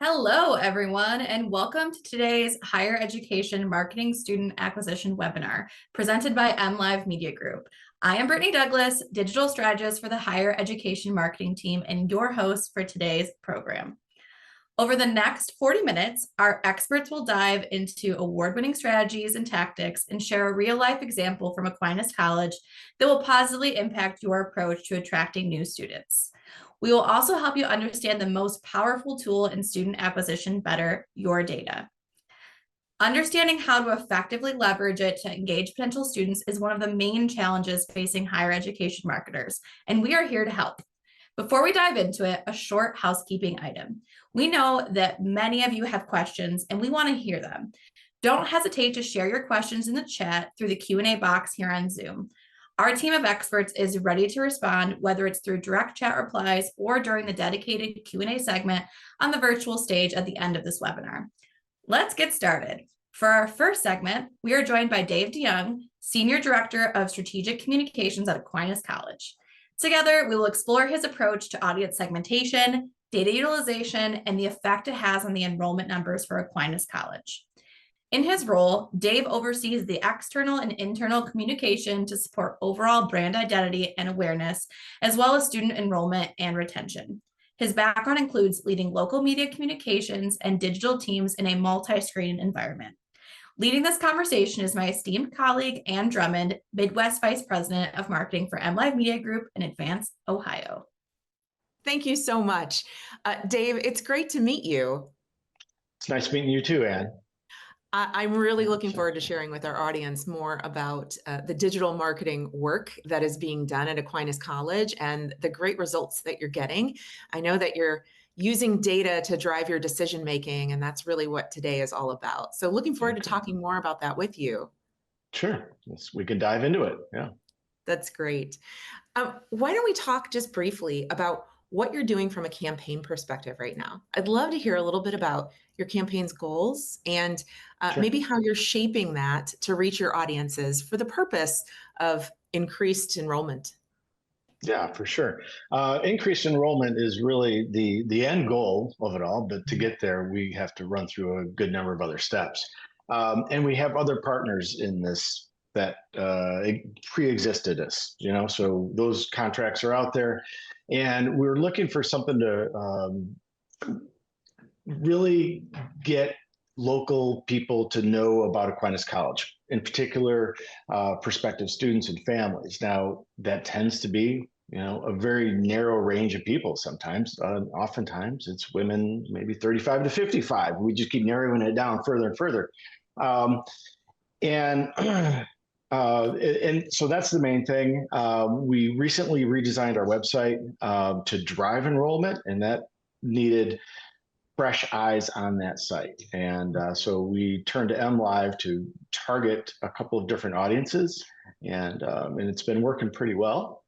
Hello, everyone, and welcome to today's Higher Education Marketing Student Acquisition webinar presented by MLive Media Group. I am Brittany Douglas, Digital Strategist for the Higher Education Marketing team and your host for today's program. Over the next 40 minutes, our experts will dive into award-winning strategies and tactics and share a real-life example from Aquinas College that will positively impact your approach to attracting new students. We will also help you understand the most powerful tool in student acquisition better, your data. Understanding how to effectively leverage it to engage potential students is one of the main challenges facing higher education marketers, and we are here to help. Before we dive into it, a short housekeeping item. We know that many of you have questions and we want to hear them. Don't hesitate to share your questions in the chat through the Q&A box here on Zoom. Our team of experts is ready to respond, whether it's through direct chat replies or during the dedicated Q&A segment on the virtual stage at the end of this webinar. Let's get started. For our first segment, we are joined by Dave DeYoung, Senior Director of Strategic Communications at Aquinas College. Together, we will explore his approach to audience segmentation, data utilization, and the effect it has on the enrollment numbers for Aquinas College. In his role, Dave oversees the external and internal communication to support overall brand identity and awareness, as well as student enrollment and retention. His background includes leading local media communications and digital teams in a multi-screen environment. Leading this conversation is my esteemed colleague, Ann Drummond, Midwest Vice President of Marketing for MLive Media Group in Advance, Ohio. Thank you so much. Dave, it's great to meet you. It's nice meeting you too, Ann. I'm really looking forward to sharing with our audience more about the digital marketing work that is being done at Aquinas College and the great results that you're getting. I know that you're using data to drive your decision making, and that's really what today is all about. So looking forward to talking more about that with you. Sure, we can dive into it. Yeah. That's great. Why don't we talk just briefly about what you're doing from a campaign perspective right now? I'd love to hear a little bit about your campaign's goals and Sure. maybe how you're shaping that to reach your audiences for the purpose of increased enrollment. Yeah, for sure. Increased enrollment is really the end goal of it all, but to get there, we have to run through a good number of other steps. And we have other partners in this that pre-existed us, so those contracts are out there. And we're looking for something to really get local people to know about Aquinas College, in particular, prospective students and families. Now, that tends to be, a very narrow range of people sometimes. Oftentimes, it's women, maybe 35 to 55. We just keep narrowing it down further and further. And so that's the main thing. We recently redesigned our website to drive enrollment, and that needed fresh eyes on that site. And so we turned to MLive to target a couple of different audiences, and it's been working pretty well.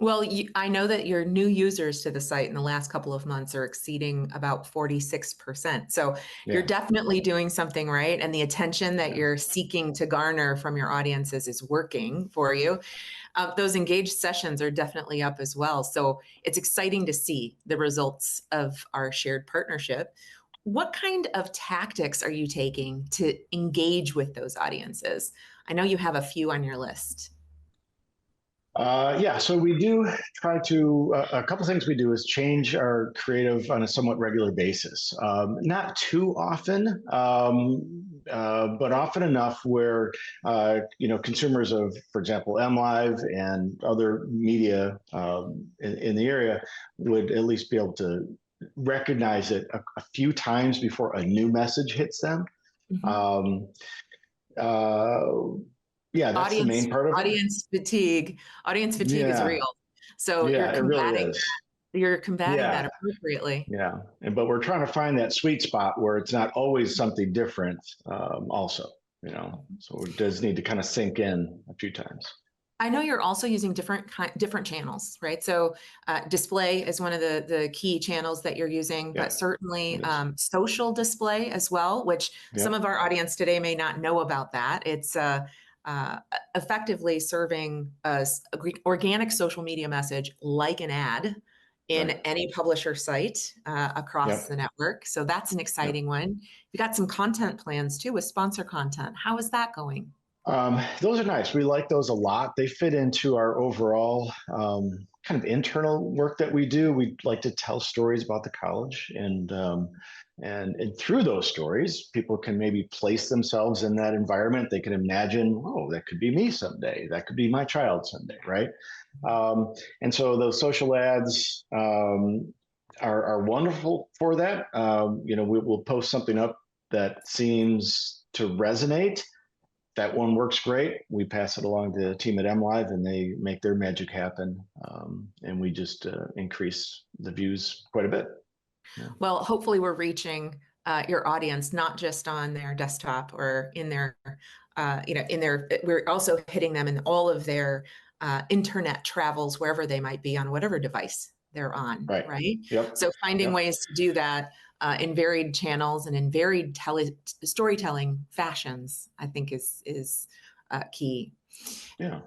Well, I know that your new users to the site in the last couple of months are exceeding about 46%. So you're definitely doing something right. And the attention that you're seeking to garner from your audiences is working for you. Those engaged sessions are definitely up as well. So it's exciting to see the results of our shared partnership. What kind of tactics are you taking to engage with those audiences? I know you have a few on your list. So we do try to, a couple things we do is change our creative on a somewhat regular basis. Not too often, but often enough where, consumers of, for example, MLive and other media in the area would at least be able to recognize it a few times before a new message hits them. Mm-hmm. Yeah, that's the main part of it. Audience fatigue is real. So you're combating that appropriately. Yeah, but we're trying to find that sweet spot where it's not always something different also, so it does need to kind of sink in a few times. I know you're also using different channels, right? So display is one of the key channels that you're using, but certainly social display as well, which some of our audience today may not know about that. It's effectively serving an organic social media message like an ad in Right. any publisher site across Yep. the network. So that's an Yep. exciting one. You got some content plans too with sponsor content. How is that going? Those are nice. We like those a lot. They fit into our overall kind of internal work that we do. We like to tell stories about the college, and through those stories, people can maybe place themselves in that environment. They can imagine, oh, that could be me someday. That could be my child someday, right? And so those social ads are wonderful for that. We'll post something up that seems to resonate. That one works great. We pass it along to the team at MLive, and they make their magic happen. And we just increase the views quite a bit. Yeah. Well, hopefully we're reaching your audience, not just on their desktop or in their, we're also hitting them in all of their internet travels, wherever they might be on whatever device they're on, right? Yep. So finding Yep. ways to do that in varied channels and in varied storytelling fashions, I think is key. Yeah.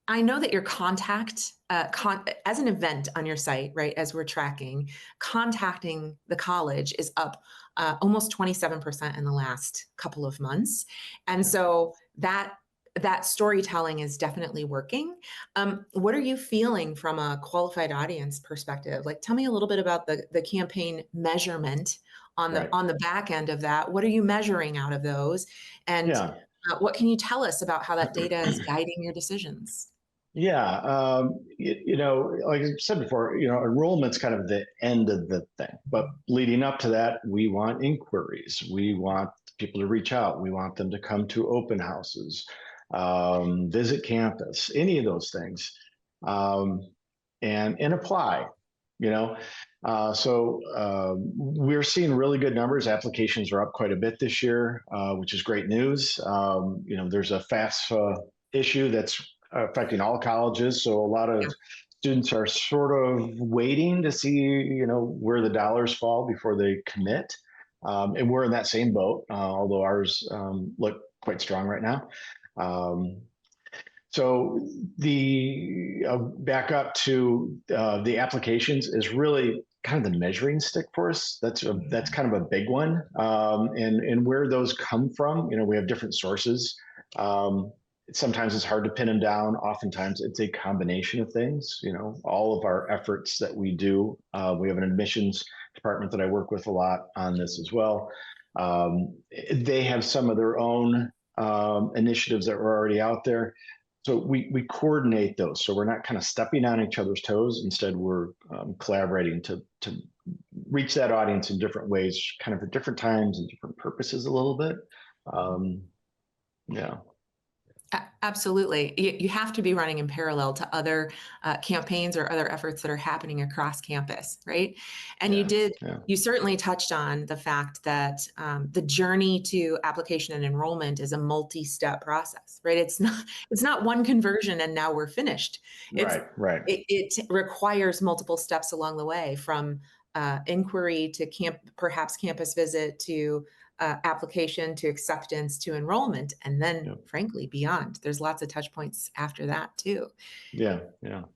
I know that your contact as an event on your site, right, as we're tracking, contacting the college is up almost 27% in the last couple of months. And so that storytelling is definitely working. What are you feeling from a qualified audience perspective? Like, tell me a little bit about the campaign measurement on the Right. on the back end of that. What are you measuring out of those? And Yeah. what can you tell us about how that data is guiding your decisions? Yeah. Like I said before, enrollment's kind of the end of the thing. But leading up to that, we want inquiries. We want people to reach out. We want them to come to open houses, visit campus, any of those things, and apply. We're seeing really good numbers. Applications are up quite a bit this year, which is great news. There's a FAFSA issue that's affecting all colleges, so a lot of students are sort of waiting to see, where the dollars fall before they commit. And we're in that same boat, although ours look quite strong right now. So the back up to the applications is really kind of the measuring stick for us. That's kind of a big one, and where those come from. We have different sources. Sometimes it's hard to pin them down. Oftentimes it's a combination of things. All of our efforts that we do. We have an admissions department that I work with a lot on this as well. They have some of their own initiatives that were already out there. So we coordinate those. So we're not kind of stepping on each other's toes. Instead, we're collaborating to reach that audience in different ways, kind of at different times and different purposes a little bit. Yeah. Absolutely. You have to be running in parallel to other campaigns or other efforts that are happening across campus, right? And you certainly touched on the fact that the journey to application and enrollment is a multi-step process, right? It's not one conversion and now we're finished. Right. It requires multiple steps along the way, from inquiry to perhaps campus visit to application to acceptance to enrollment, and then frankly beyond. There's lots of touch points after that too. Yeah.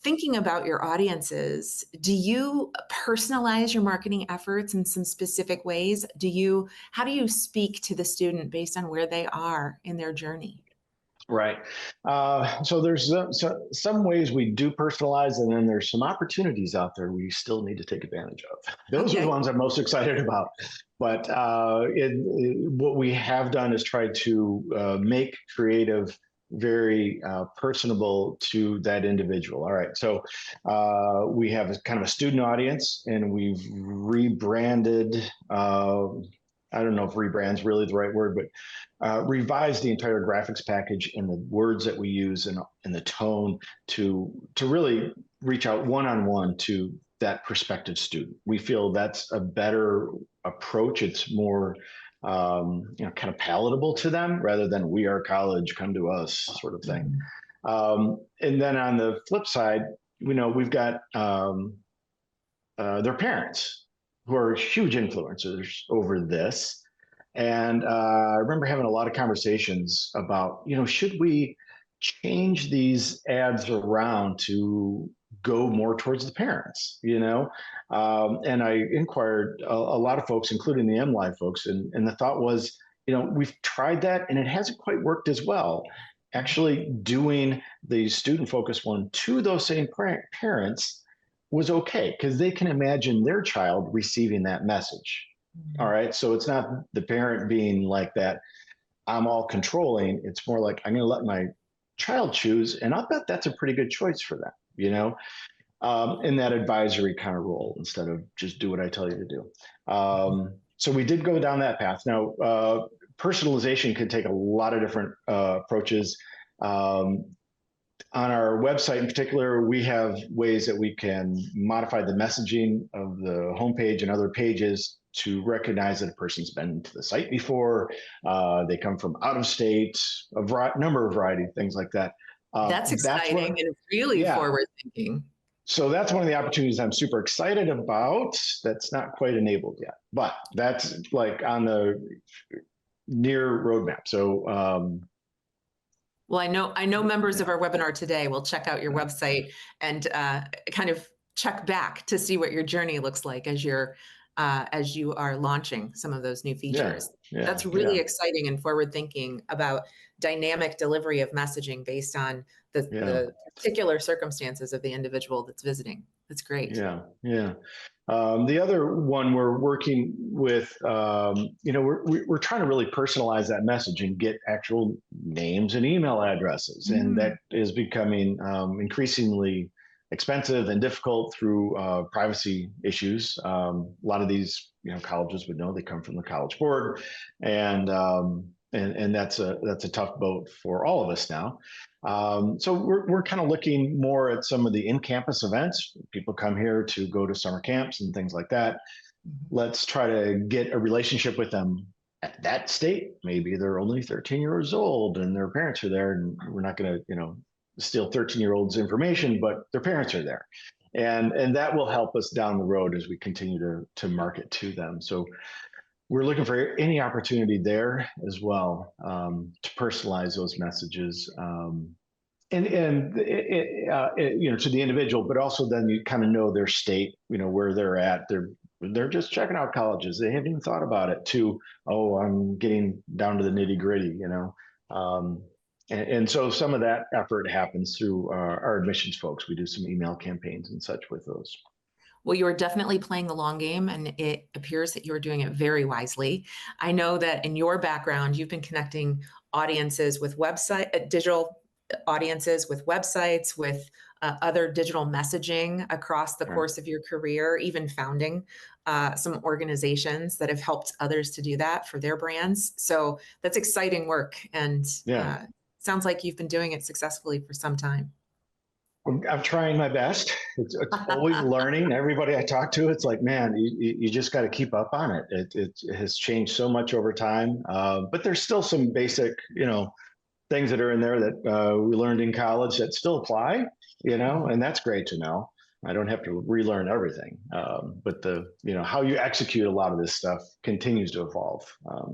Thinking about your audiences, do you personalize your marketing efforts in some specific ways? How do you speak to the student based on where they are in their journey? Right. So there's some ways we do personalize, and then there's some opportunities out there we still need to take advantage of. Those are the ones I'm most excited about. But what we have done is try to make creative very personable to that individual. All right. So we have a kind of a student audience, and we've rebranded. I don't know if rebrand's really the right word, but revise the entire graphics package and the words that we use and the tone to really reach out one-on-one to that prospective student. We feel that's a better approach. It's more kind of palatable to them rather than "we are college, come to us" sort of thing. And then on the flip side, we've got their parents, who are huge influencers over this. And I remember having a lot of conversations about, should we change these ads around to go more towards the parents, you know? And I inquired a lot of folks, including the MLive folks, and the thought was, you know, we've tried that and it hasn't quite worked as well. Actually doing the student focused one to those same parents was okay because they can imagine their child receiving that message. All right. So it's not the parent being like that, I'm all controlling. It's more like, I'm going to let my child choose. And I'll bet that's a pretty good choice for them, you know, in that advisory kind of role instead of just do what I tell you to do. So we did go down that path. Now, personalization can take a lot of different approaches. On our website in particular, we have ways that we can modify the messaging of the homepage and other pages to recognize that a person's been to the site before, they come from out of state, number of variety of things like that. That's exciting and really forward thinking. So that's one of the opportunities I'm super excited about. That's not quite enabled yet, but that's like on the near roadmap. So, well, I know members of our webinar today will check out your website and kind of check back to see what your journey looks like as you are launching some of those new features. That's really exciting and forward thinking about dynamic delivery of messaging based on the particular circumstances of the individual that's visiting. That's great. Yeah. The other one we're working with, you know, we're trying to really personalize that message and get actual names and email addresses. And that is becoming increasingly expensive and difficult through privacy issues. A lot of these, you know, colleges would know they come from the College Board, and that's a tough boat for all of us now. So we're kind of looking more at some of the in-campus events. People come here to go to summer camps and things like that. Let's try to get a relationship with them at that state. Maybe they're only 13 years old and their parents are there, and we're not going to, you know, steal 13-year-olds information, but their parents are there. And that will help us down the road as we continue to market to them. So we're looking for any opportunity there as well, to personalize those messages, and you know, to the individual, but also then you kind of know their state, you know, where they're at. They're just checking out colleges. They haven't even thought about it. To, oh, I'm getting down to the nitty gritty, you know. And so some of that effort happens through our admissions folks. We do some email campaigns and such with those. Well, you are definitely playing the long game, and it appears that you are doing it very wisely. I know that in your background, you've been connecting audiences with digital audiences with websites, with other digital messaging across the course of your career, even founding some organizations that have helped others to do that for their brands. So that's exciting work, and sounds like you've been doing it successfully for some time. I'm trying my best. It's always learning. Everybody I talk to, it's like, man, you just got to keep up on it. It has changed so much over time, but there's still some basic, you know, things that are in there that we learned in college that still apply, you know, and that's great to know. I don't have to relearn everything, but you know, how you execute a lot of this stuff continues to evolve,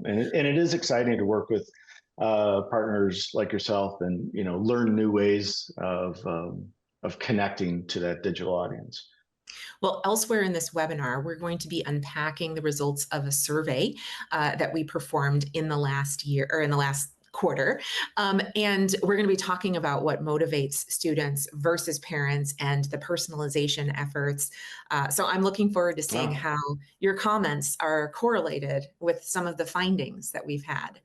and it is exciting to work with partners like yourself, and you know, learn new ways of connecting to that digital audience. Well, elsewhere in this webinar, we're going to be unpacking the results of a survey that we performed in the last year, or in the last quarter. And we're going to be talking about what motivates students versus parents and the personalization efforts. So I'm looking forward to seeing how your comments are correlated with some of the findings that we've had.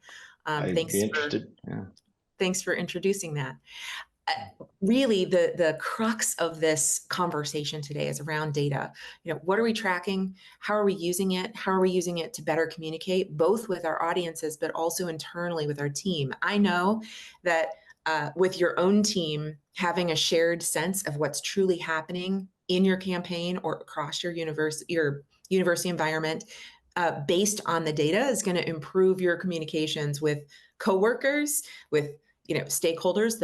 Thanks for introducing that. Really, the crux of this conversation today is around data. You know, what are we tracking? How are we using it? How are we using it to better communicate, both with our audiences, but also internally with our team? I know that with your own team, having a shared sense of what's truly happening in your campaign or across your university environment, based on the data, is going to improve your communications with coworkers, with, you know, stakeholders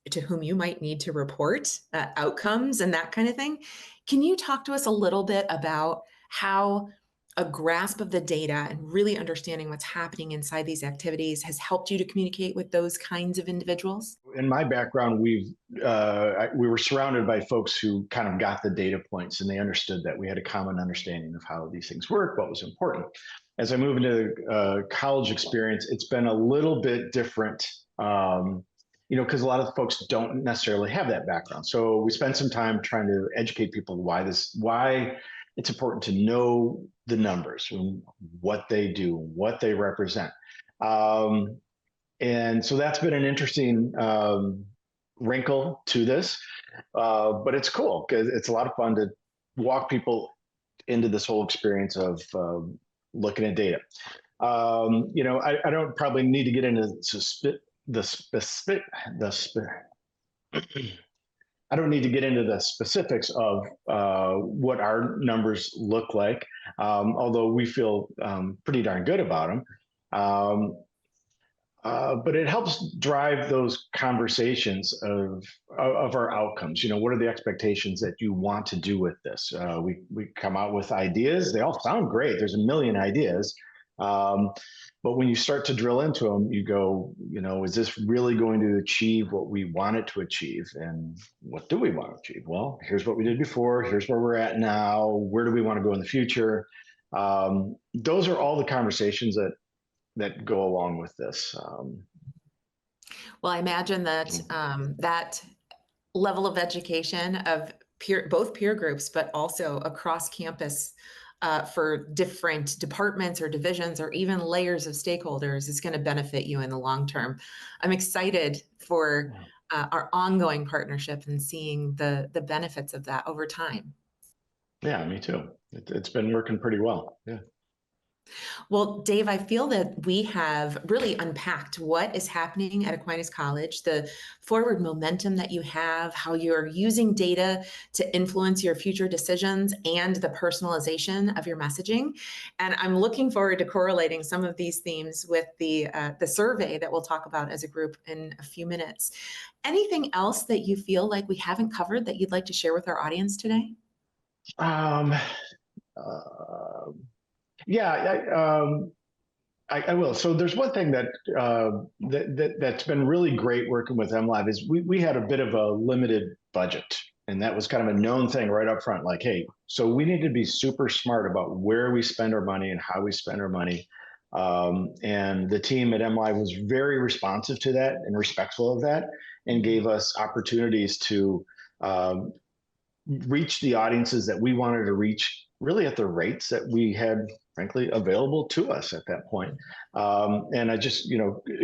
to whom you might need to report outcomes and that kind of thing. Can you talk to us a little bit about how a grasp of the data and really understanding what's happening inside these activities has helped you to communicate with those kinds of individuals? In my background, we were surrounded by folks who kind of got the data points, and they understood that we had a common understanding of how these things work, what was important. As I move into college experience, it's been a little bit different, because a lot of folks don't necessarily have that background. So we spent some time trying to educate people why it's important to know the numbers, what they do, what they represent. And so that's been an interesting wrinkle to this, but it's cool because it's a lot of fun to walk people into this whole experience of looking at data. I don't probably need to get into I don't need to get into the specifics of what our numbers look like, although we feel pretty darn good about them. But it helps drive those conversations of our outcomes. What are the expectations that you want to do with this? We come out with ideas. They all sound great. There's a million ideas. But when you start to drill into them, you go, is this really going to achieve what we want it to achieve? And what do we want to achieve? Well, here's what we did before. Here's where we're at now. Where do we want to go in the future? Those are all the conversations that go along with this. Well, I imagine that that level of education of both peer groups, but also across campus for different departments or divisions or even layers of stakeholders is going to benefit you in the long term. I'm excited for our ongoing partnership and seeing the benefits of that over time. Yeah, me too. It's been working pretty well. Yeah. Well, Dave, I feel that we have really unpacked what is happening at Aquinas College, the forward momentum that you have, how you're using data to influence your future decisions and the personalization of your messaging. And I'm looking forward to correlating some of these themes with the survey that we'll talk about as a group in a few minutes. Anything else that you feel like we haven't covered that you'd like to share with our audience today? Yeah, I will. So there's one thing that's been really great working with MLive is we had a bit of a limited budget, and that was kind of a known thing right up front. Like, hey, so we need to be super smart about where we spend our money and how we spend our money. And the team at MLive was very responsive to that and respectful of that, and gave us opportunities to reach the audiences that we wanted to reach, really at the rates that we had, frankly, available to us at that point. And I just,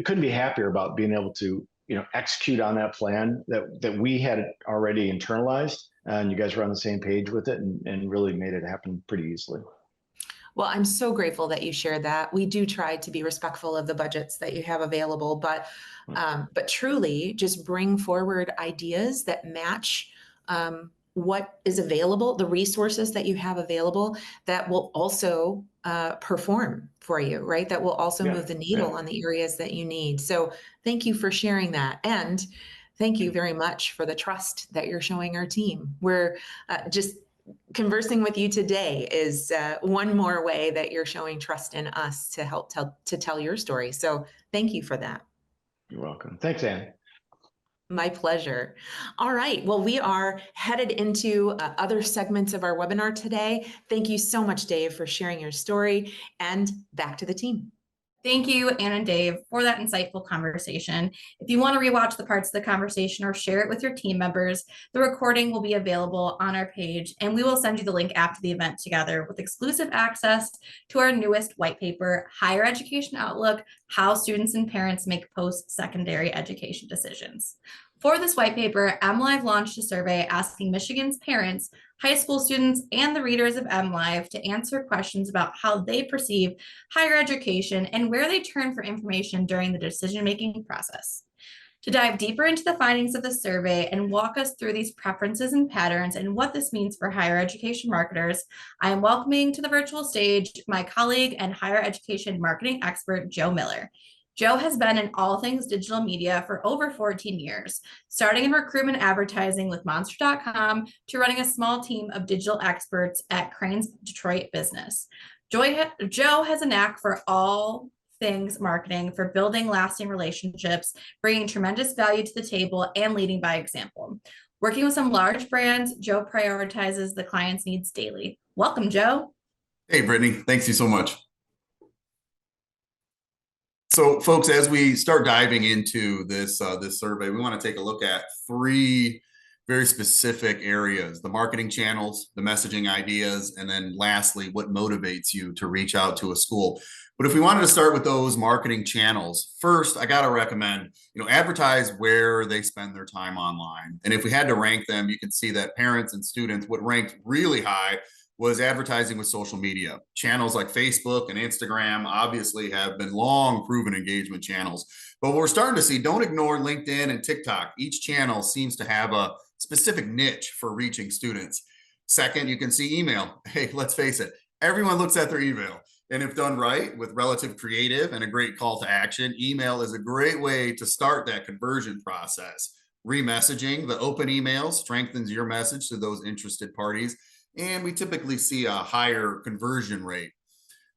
couldn't be happier about being able to, execute on that plan that we had already internalized, and you guys were on the same page with it, and really made it happen pretty easily. Well, I'm so grateful that you shared that. We do try to be respectful of the budgets that you have available, but truly just bring forward ideas that match what is available, the resources that you have available that will also perform for you, right? That will also move the needle on the areas that you need. So thank you for sharing that. And thank you very much for the trust that you're showing our team. We're just conversing with you today is one more way that you're showing trust in us to help tell your story. So thank you for that. You're welcome. Thanks, Anne. My pleasure. All right. Well, we are headed into other segments of our webinar today. Thank you so much, Dave, for sharing your story, and back to the team. Thank you, Anne and Dave, for that insightful conversation. If you want to rewatch the parts of the conversation or share it with your team members, the recording will be available on our page, and we will send you the link after the event together with exclusive access to our newest white paper, Higher Education Outlook: How Students and Parents Make Post-Secondary Education Decisions. For this white paper, MLive launched a survey asking Michigan's parents, high school students, and the readers of MLive to answer questions about how they perceive higher education and where they turn for information during the decision-making process. To dive deeper into the findings of the survey and walk us through these preferences and patterns and what this means for higher education marketers, I am welcoming to the virtual stage my colleague and higher education marketing expert, Joe Miller. Joe has been in all things digital media for over 14 years, starting in recruitment advertising with Monster.com to running a small team of digital experts at Crane's Detroit business. Joe has a knack for all things marketing, for building lasting relationships, bringing tremendous value to the table, and leading by example. Working with some large brands, Joe prioritizes the client's needs daily. Welcome, Joe. Hey, Brittany, thanks you so much. So, folks, as we start diving into this survey, we want to take a look at three very specific areas: the marketing channels, the messaging ideas, and then lastly, what motivates you to reach out to a school. But if we wanted to start with those marketing channels, first, I got to recommend, advertise where they spend their time online. And if we had to rank them, you can see that parents and students, what ranked really high was advertising with social media. Channels like Facebook and Instagram obviously have been long proven engagement channels. But what we're starting to see, don't ignore LinkedIn and TikTok. Each channel seems to have a specific niche for reaching students. Second, you can see email. Hey, let's face it, everyone looks at their email. And if done right with relative creative and a great call to action, email is a great way to start that conversion process. Remessaging the open emails strengthens your message to those interested parties. And we typically see a higher conversion rate.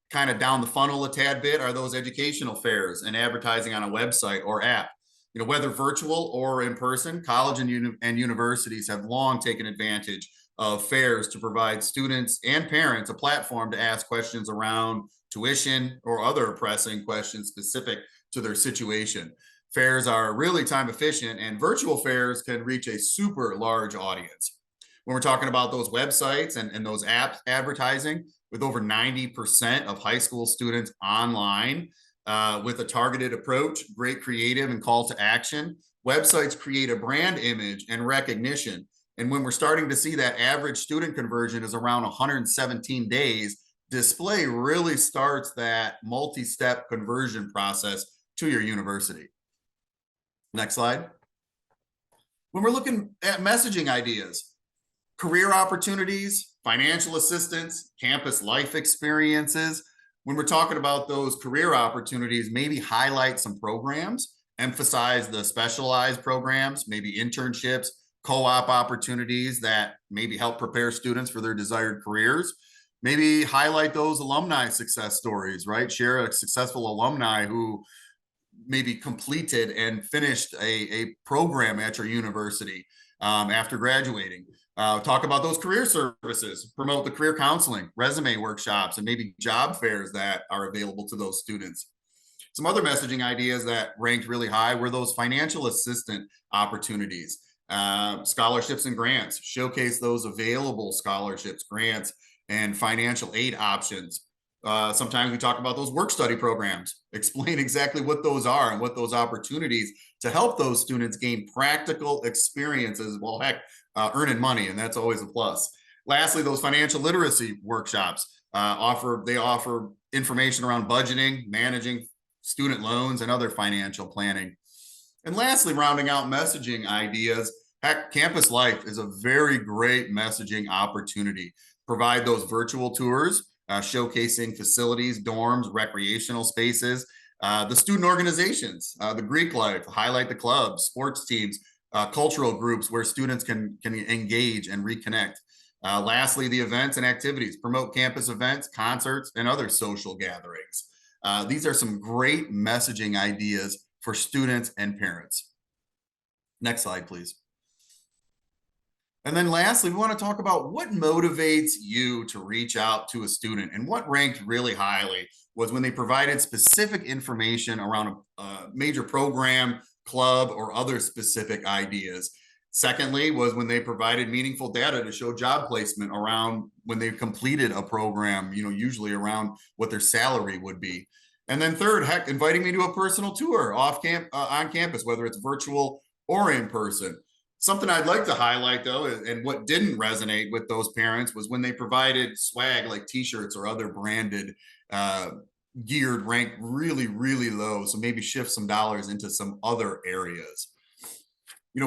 Kind of down the funnel a tad bit are those educational fairs and advertising on a website or app. Whether virtual or in person, college and universities have long taken advantage of fairs to provide students and parents a platform to ask questions around tuition or other pressing questions specific to their situation. Fairs are really time efficient, and virtual fairs can reach a super large audience. When we're talking about those websites and those apps advertising, with over 90% of high school students online with a targeted approach, great creative and call to action, websites create a brand image and recognition. And when we're starting to see that average student conversion is around 117 days, display really starts that multi-step conversion process to your university. Next slide. When we're looking at messaging ideas, career opportunities, financial assistance, campus life experiences. When we're talking about those career opportunities, maybe highlight some programs, emphasize the specialized programs, maybe internships, co-op opportunities that maybe help prepare students for their desired careers. Maybe highlight those alumni success stories, right? Share a successful alumni who maybe completed and finished a program at your university after graduating. Talk about those career services, promote the career counseling, resume workshops, and maybe job fairs that are available to those students. Some other messaging ideas that ranked really high were those financial assistant opportunities, scholarships and grants. Showcase those available scholarships, grants, and financial aid options. Sometimes we talk about those work study programs, explain exactly what those are and what those opportunities to help those students gain practical experiences. Well, heck, earning money, and that's always a plus. Lastly, those financial literacy workshops offer information around budgeting, managing student loans, and other financial planning. And lastly, rounding out messaging ideas, heck, Campus Life is a very great messaging opportunity. Provide those virtual tours, showcasing facilities, dorms, recreational spaces, the student organizations, the Greek life, highlight the clubs, sports teams, cultural groups where students can engage and reconnect. Lastly, the events and activities, promote campus events, concerts, and other social gatherings. These are some great messaging ideas for students and parents. Next slide, please. And then lastly, we want to talk about what motivates you to reach out to a student. And what ranked really highly was when they provided specific information around a major program, club, or other specific ideas. Secondly, was when they provided meaningful data to show job placement around when they completed a program, usually around what their salary would be. And then third, heck, inviting me to a personal tour on campus, whether it's virtual or in person. Something I'd like to highlight, though, and what didn't resonate with those parents was when they provided swag like t-shirts or other branded geared, ranked really, really low. So maybe shift some dollars into some other areas.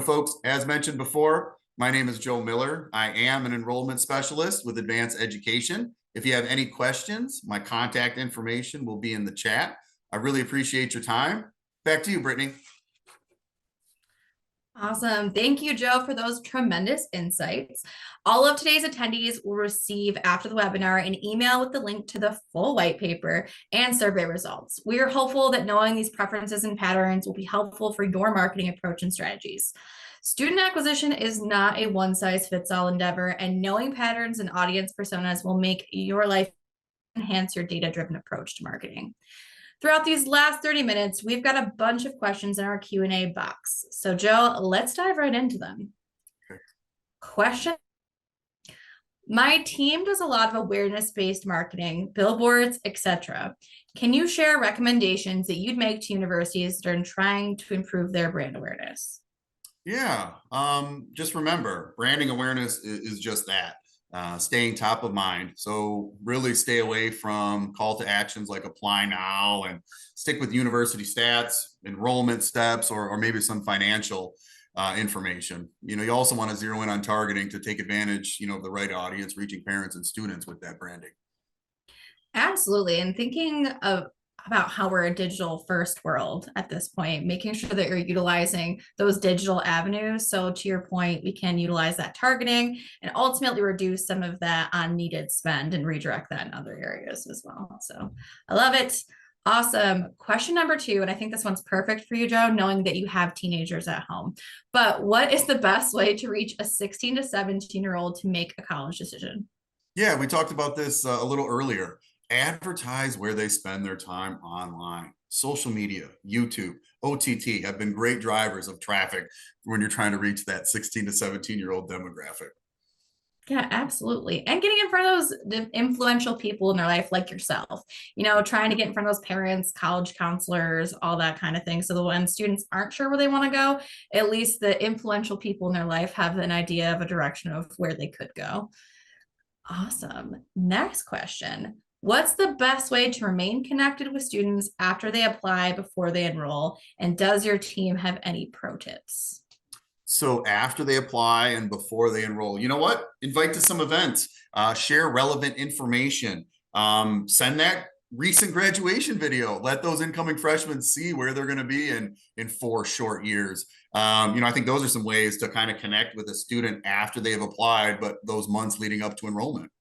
Folks, as mentioned before, my name is Joe Miller. I am an enrollment specialist with Advanced Education. If you have any questions, my contact information will be in the chat. I really appreciate your time. Back to you, Brittany. Awesome. Thank you, Joe, for those tremendous insights. All of today's attendees will receive after the webinar an email with the link to the full white paper and survey results. We are hopeful that knowing these preferences and patterns will be helpful for your marketing approach and strategies. Student acquisition is not a one-size-fits-all endeavor, and knowing patterns and audience personas will make your life enhance your data-driven approach to marketing. Throughout these last 30 minutes, we've got a bunch of questions in our Q&A box. So Joe, let's dive right into them. Okay. Question. My team does a lot of awareness-based marketing, billboards, etc. Can you share recommendations that you'd make to universities that are trying to improve their brand awareness? Yeah, just remember, branding awareness is just that. Staying top of mind. So really stay away from call to actions like apply now, and stick with university stats, enrollment steps, or maybe some financial information. You also want to zero in on targeting to take advantage, of the right audience, reaching parents and students with that branding. Absolutely. And thinking about how we're a digital first world at this point, making sure that you're utilizing those digital avenues. So to your point, we can utilize that targeting and ultimately reduce some of that unneeded spend and redirect that in other areas as well. So I love it. Awesome. Question number 2, and I think this one's perfect for you, Joe, knowing that you have teenagers at home. But what is the best way to reach a 16 to 17-year-old to make a college decision? Yeah, we talked about this a little earlier. Advertise where they spend their time online. Social media, YouTube, OTT have been great drivers of traffic when you're trying to reach that 16 to 17-year-old demographic. Yeah, absolutely. And getting in front of those influential people in their life, like yourself, trying to get in front of those parents, college counselors, all that kind of thing. So that when students aren't sure where they want to go, at least the influential people in their life have an idea of a direction of where they could go. Awesome. Next question. What's the best way to remain connected with students after they apply, before they enroll? And does your team have any pro tips? So after they apply and before they enroll, you know what? Invite to some events, share relevant information, send that recent graduation video. Let those incoming freshmen see where they're going to be in 4 short years. I think those are some ways to kind of connect with a student after they've applied, but those months leading up to enrollment.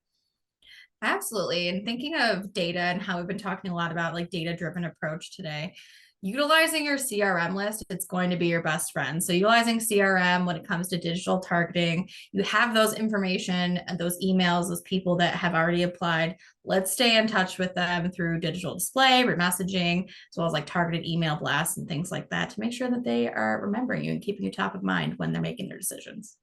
Absolutely. And thinking of data and how we've been talking a lot about like data-driven approach today, utilizing your CRM list, it's going to be your best friend. So utilizing CRM when it comes to digital targeting, you have those information and those emails, those people that have already applied. Let's stay in touch with them through digital display, messaging, as well as like targeted email blasts and things like that to make sure that they are remembering you and keeping you top of mind when they're making their decisions.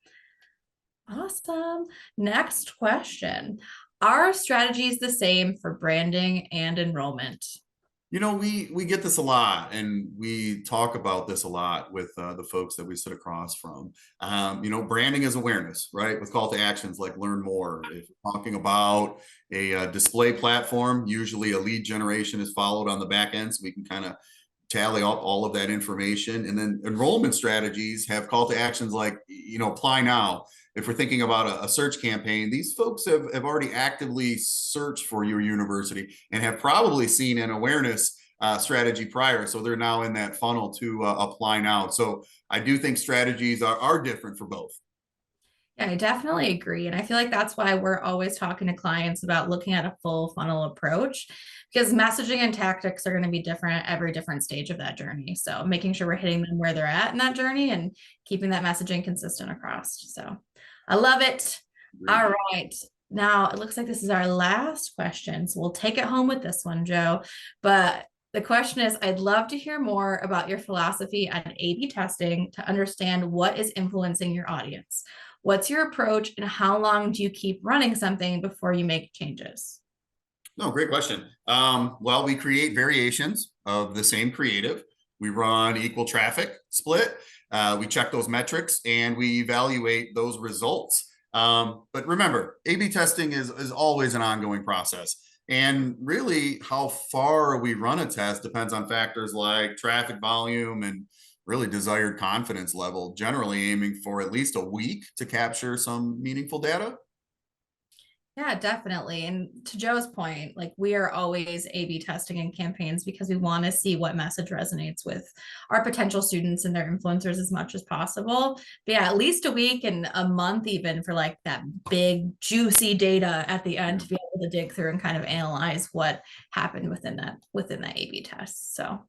Awesome. Next question. Are strategies the same for branding and enrollment? We get this a lot, and we talk about this a lot with the folks that we sit across from. Branding is awareness, right? With call to actions like learn more. If you're talking about a display platform, usually a lead generation is followed on the back end, so we can kind of tally up all of that information. And then enrollment strategies have call to actions like, apply now. If we're thinking about a search campaign, these folks have already actively searched for your university and have probably seen an awareness strategy prior. So they're now in that funnel to apply now. So I do think strategies are different for both. Yeah, I definitely agree. And I feel like that's why we're always talking to clients about looking at a full funnel approach, because messaging and tactics are going to be different at every different stage of that journey. So making sure we're hitting them where they're at in that journey and keeping that messaging consistent across. So I love it. All right. Now it looks like this is our last question. So we'll take it home with this one, Joe. But the question is, I'd love to hear more about your philosophy on A/B testing to understand what is influencing your audience. What's your approach, and how long do you keep running something before you make changes? No, great question. Well, we create variations of the same creative. We run equal traffic split. We check those metrics and we evaluate those results. But remember, A/B testing is always an ongoing process. And really, how far we run a test depends on factors like traffic volume and really desired confidence level, generally aiming for at least a week to capture some meaningful data. Yeah, definitely. And to Joe's point, like we are always A/B testing in campaigns because we want to see what message resonates with our potential students and their influencers as much as possible. But yeah, at least a week and a month, even for like that big, juicy data at the end to be able to dig through and kind of analyze what happened within that A/B test. So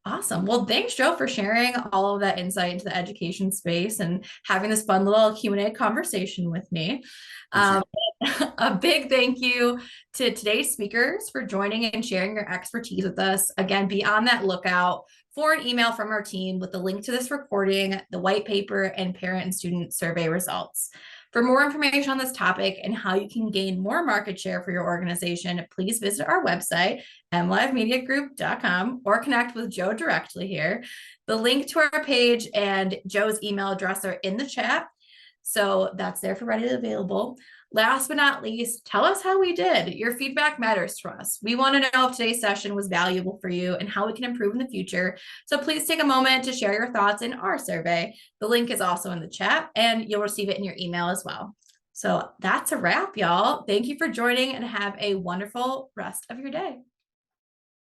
awesome. Well, thanks, Joe, for sharing all of that insight into the education space and having this fun little Q&A conversation with me. A big thank you to today's speakers for joining and sharing your expertise with us. Again, be on that lookout for an email from our team with the link to this recording, the white paper, and parent and student survey results. For more information on this topic and how you can gain more market share for your organization, please visit our website, mlivemediagroup.com, or connect with Joe directly here. The link to our page and Joe's email address are in the chat. So that's there for ready and available. Last but not least, tell us how we did. Your feedback matters to us. We want to know if today's session was valuable for you and how we can improve in the future. So please take a moment to share your thoughts in our survey. The link is also in the chat and you'll receive it in your email as well. So that's a wrap, y'all. Thank you for joining and have a wonderful rest of your day.